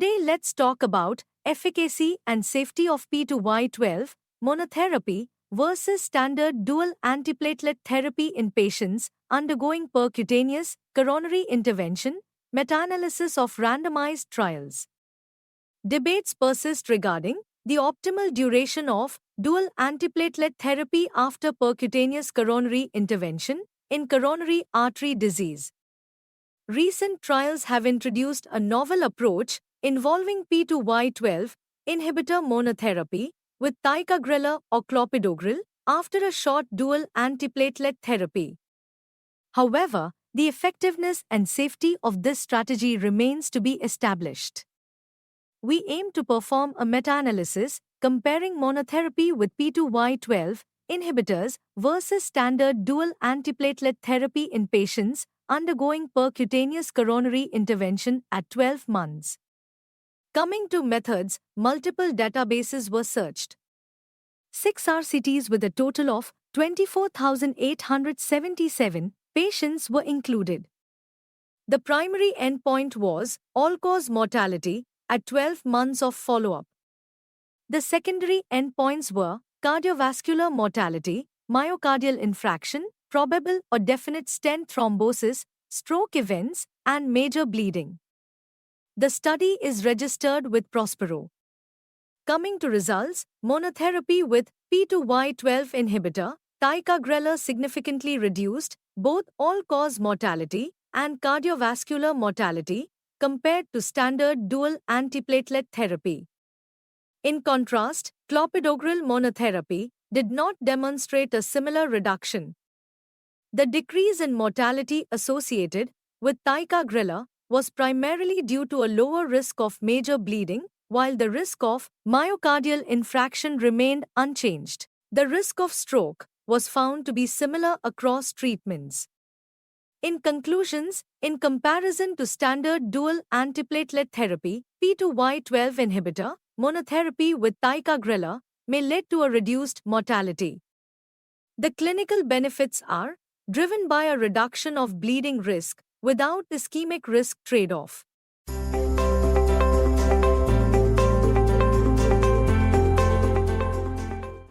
Today let's talk about efficacy and safety of P2Y12 monotherapy versus standard dual antiplatelet therapy in patients undergoing percutaneous coronary intervention, meta-analysis of randomized trials. Debates persist regarding the optimal duration of dual antiplatelet therapy after percutaneous coronary intervention in coronary artery disease. Recent trials have introduced a novel approach involving P2Y12 inhibitor monotherapy with ticagrelor or clopidogrel after a short dual antiplatelet therapy. However, the effectiveness and safety of this strategy remains to be established. We aim to perform a meta-analysis comparing monotherapy with P2Y12 inhibitors versus standard dual antiplatelet therapy in patients undergoing percutaneous coronary intervention at 12 months. Coming to methods, multiple databases were searched. 6 RCTs with a total of 24,877 patients were included. The primary endpoint was all-cause mortality at 12 months of follow-up. The secondary endpoints were cardiovascular mortality, myocardial infarction, probable or definite stent thrombosis, stroke events, and major bleeding. The study is registered with Prospero. Coming to results, monotherapy with P2Y12 inhibitor, ticagrelor significantly reduced both all-cause mortality and cardiovascular mortality compared to standard dual antiplatelet therapy. In contrast, clopidogrel monotherapy did not demonstrate a similar reduction. The decrease in mortality associated with ticagrelor was primarily due to a lower risk of major bleeding, while the risk of myocardial infarction remained unchanged. The risk of stroke was found to be similar across treatments. In conclusions, in comparison to standard dual antiplatelet therapy, P2Y12 inhibitor monotherapy with ticagrelor may lead to a reduced mortality. The clinical benefits are driven by a reduction of bleeding risk without ischemic risk trade-off.